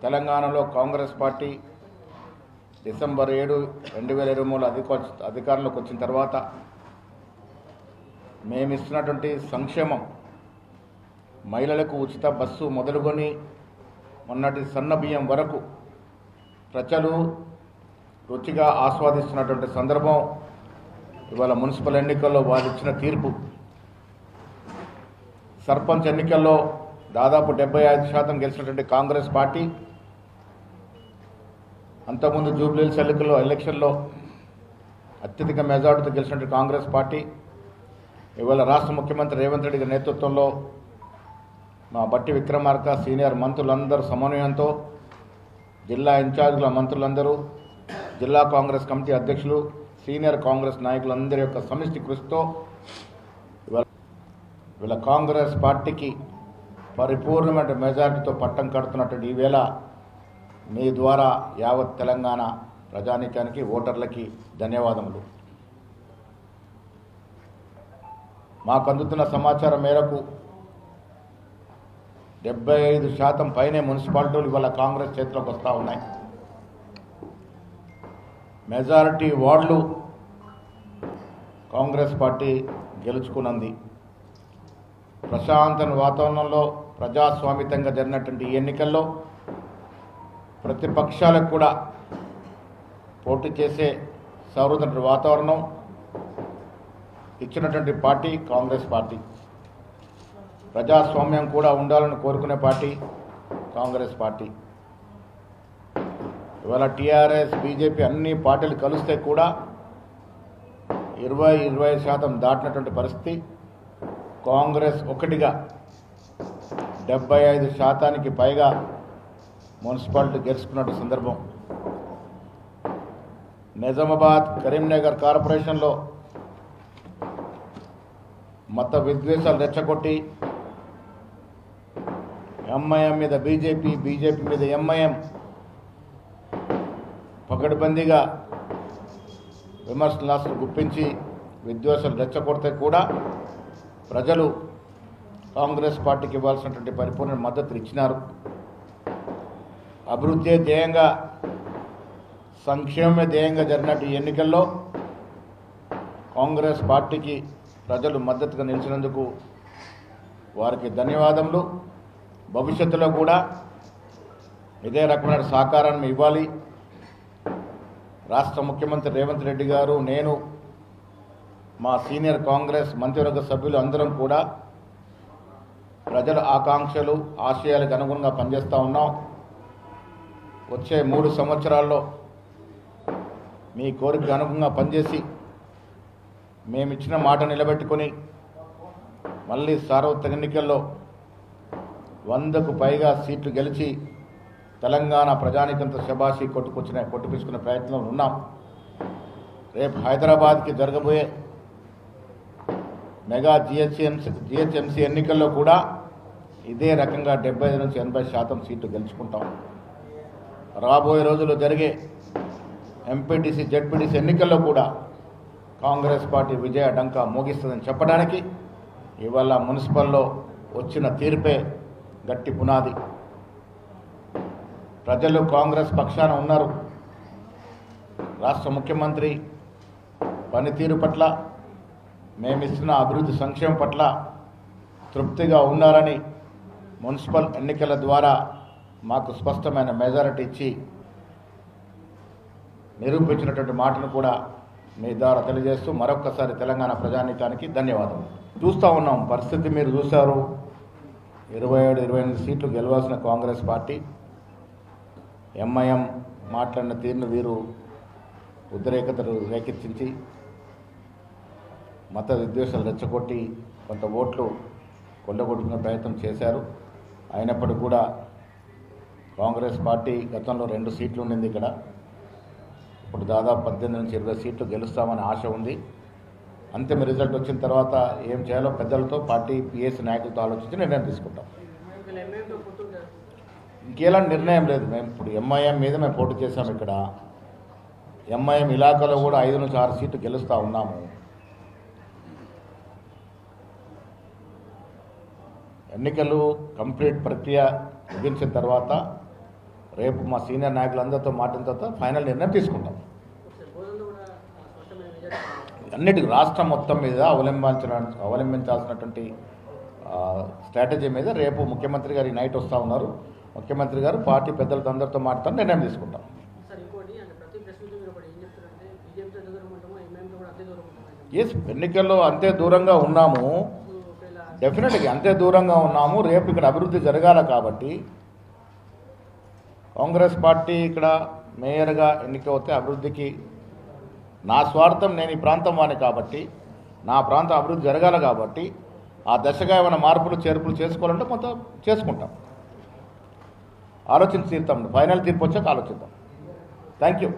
తెలంగాణలో Congress party December 7, 2023 అధికారంలోకి వచ్చిన తర్వాత మేము ఇస్తున్నటువంటి సంక్షేమం, మహిళలకు ఉచిత బస్సు మొదలుకొని మొన్నటి సన్న బియ్యం వరకు ప్రజలు రుచిగా ఆస్వాదిస్తున్నటువంటి సందర్భం. ఇవాళ మున్సిపల్ ఎన్నికల్లో వారు ఇచ్చిన తీర్పు, సర్పంచ్ ఎన్నికల్లో దాదాపు 75% గెలిచినటువంటి కాంగ్రెస్ పార్టీ, అంతకుముందు జూబ్లీహిల్స్ ఎలక్షన్లో అత్యధిక మెజార్టీతో గెలిచినటువంటి కాంగ్రెస్ పార్టీ ఇవాళ రాష్ట్ర ముఖ్యమంత్రి రేవంత్ రెడ్డి గారి నేతృత్వంలో మా బట్టి విక్రమార్క సీనియర్ మంత్రులందరూ సమన్వయంతో, జిల్లా ఇన్ఛార్జీల మంత్రులందరూ, జిల్లా కాంగ్రెస్ కమిటీ అధ్యక్షులు, సీనియర్ కాంగ్రెస్ నాయకులందరి యొక్క సమిష్టి కృషితో ఇవాళ కాంగ్రెస్ పార్టీకి పరిపూర్ణమైన మెజారిటీతో పట్టం కడుతున్నటువంటి ఈవేళ మీ ద్వారా యావత్ తెలంగాణ ప్రజానీకానికి, ఓటర్లకి ధన్యవాదములు. మాకు అందుతున్న సమాచారం మేరకు 75% పైనే మున్సిపాలిటీలు ఇవాళ కాంగ్రెస్ చేతిలోకి వస్తూ ఉన్నాయి. మెజారిటీ వార్డులు కాంగ్రెస్ పార్టీ గెలుచుకున్నది. ప్రశాంత వాతావరణంలో ప్రజాస్వామితంగా జరిగినటువంటి ఈ ఎన్నికల్లో ప్రతిపక్షాలకు కూడా పోటీ చేసే సౌహృద వాతావరణం ఇచ్చినటువంటి పార్టీ కాంగ్రెస్ పార్టీ. ప్రజాస్వామ్యం కూడా ఉండాలని కోరుకునే పార్టీ కాంగ్రెస్ పార్టీ. ఇవాళ టీఆర్ఎస్, బీజేపీ అన్ని పార్టీలు కలిస్తే కూడా 20-25% దాటినటువంటి పరిస్థితి. కాంగ్రెస్ ఒకటిగా 75%కి పైగా మున్సిపాలిటీ గెలుచుకున్న సందర్భం. నిజామాబాద్, కరీంనగర్ కార్పొరేషన్లో మత విద్వేషాలు రెచ్చగొట్టి ఎంఐఎం మీద బీజేపీ, బీజేపీ మీద ఎంఐఎం పకడ్బందీగా విమర్శలు గుప్పించి విద్వేషాలు రెచ్చగొడితే కూడా ప్రజలు కాంగ్రెస్ పార్టీకి ఇవ్వాల్సినటువంటి పరిపూర్ణ మద్దతు ఇచ్చినారు. అభివృద్ధి ధ్యేయంగా, సంక్షేమమే ధ్యేయంగా జరిగినట్టు ఈ ఎన్నికల్లో కాంగ్రెస్ పార్టీకి ప్రజలు మద్దతుగా నిలిచినందుకు వారికి ధన్యవాదములు. భవిష్యత్తులో కూడా ఇదే రకమైన సహకారాన్ని ఇవ్వాలి. రాష్ట్ర ముఖ్యమంత్రి రేవంత్ రెడ్డి గారు, నేను, మా సీనియర్ కాంగ్రెస్ మంత్రివర్గ సభ్యులు అందరం కూడా ప్రజల ఆకాంక్షలు, ఆశయాలకు అనుగుణంగా పనిచేస్తూ ఉన్నాం. వచ్చే 3 సంవత్సరాల్లో మీ కోరికకు అనుగుణంగా పనిచేసి మేమిచ్చిన మాట నిలబెట్టుకొని మళ్ళీ సార్వత్రిక ఎన్నికల్లో 100కు పైగా సీట్లు గెలిచి తెలంగాణ ప్రజానీకంతో శబాషి కొట్టిపించుకునే ప్రయత్నంలో ఉన్నాం. రేపు హైదరాబాద్కి జరగబోయే మెగా జిహెచ్ఎంసీ ఎన్నికల్లో కూడా ఇదే రకంగా 75-80% సీట్లు గెలుచుకుంటాం. రాబోయే రోజుల్లో జరిగే ఎంపీటీసీ, జెడ్పీటీసీ ఎన్నికల్లో కూడా కాంగ్రెస్ పార్టీ విజయ డంకా మోగిస్తుందని చెప్పడానికి ఇవాళ మున్సిపల్లో వచ్చిన తీర్పే గట్టి పునాది. ప్రజలు కాంగ్రెస్ పక్షాన ఉన్నారు. రాష్ట్ర ముఖ్యమంత్రి పనితీరు పట్ల, మేమిస్తున్న అభివృద్ధి సంక్షేమం పట్ల తృప్తిగా ఉన్నారని మున్సిపల్ ఎన్నికల ద్వారా మాకు స్పష్టమైన మెజారిటీ ఇచ్చి నిరూపించినటువంటి మాటను కూడా మీ ద్వారా తెలియజేస్తూ మరొక్కసారి తెలంగాణ ప్రజానీకానికి ధన్యవాదాలు. చూస్తూ ఉన్నాం పరిస్థితి, మీరు చూశారు. 27-28 సీట్లు గెలవాల్సిన కాంగ్రెస్ పార్టీ ఎంఐఎం మాట్లాడిన తీరును వీరు ఉద్రేకతలు రేకెత్తించి మత విద్వేషాలు రెచ్చగొట్టి కొంత ఓట్లు కొల్లగొట్టుకునే ప్రయత్నం చేశారు. అయినప్పటికీ కూడా కాంగ్రెస్ పార్టీ గతంలో 2 సీట్లు ఉండింది ఇక్కడ. ఇప్పుడు దాదాపు 18-20 సీట్లు గెలుస్తామని ఆశ ఉంది. అంతిమ రిజల్ట్ వచ్చిన తర్వాత ఏం చేయాలో పెద్దలతో, పార్టీ పిఎస్ నాయకులతో ఆలోచించి నిర్ణయం తీసుకుంటాం. ఇంకేలాంటి నిర్ణయం లేదు. మేము ఇప్పుడు ఎంఐఎం మీద మేము పోటీ చేశాము. ఇక్కడ ఎంఐఎం ఇలాకాలో కూడా 5-6 సీట్లు గెలుస్తూ ఉన్నాము. ఎన్నికలు కంప్లీట్ ప్రక్రియ ముగించిన తర్వాత రేపు మా సీనియర్ నాయకులందరితో మాట్లాడిన తర్వాత ఫైనల్ నిర్ణయం తీసుకుంటాం. అన్నిటికీ రాష్ట్రం మొత్తం మీద అవలంబించాల్సినటువంటి స్ట్రాటజీ మీద రేపు ముఖ్యమంత్రి గారు ఈ నైట్ వస్తూ ఉన్నారు. ముఖ్యమంత్రి గారు పార్టీ పెద్దలతో అందరితో మాట్లాడి నిర్ణయం తీసుకుంటాం. ఎస్, ఎన్నికల్లో అంతే దూరంగా ఉన్నాము, డెఫినెట్గా అంతే దూరంగా ఉన్నాము. రేపు ఇక్కడ అభివృద్ధి జరగాల కాబట్టి కాంగ్రెస్ పార్టీ ఇక్కడ మేయర్గా ఎన్నికవుతే అభివృద్ధికి నా స్వార్థం, నేను ఈ ప్రాంతం వాడిని కాబట్టి నా ప్రాంతం అభివృద్ధి జరగాలి కాబట్టి ఆ దశగా ఏమైనా మార్పులు చేర్పులు చేసుకోవాలంటే కొంత చేసుకుంటాం, ఆలోచించి తీరుతాం. ఫైనల్ తీర్పు వచ్చాక ఆలోచిద్దాం. Thank you.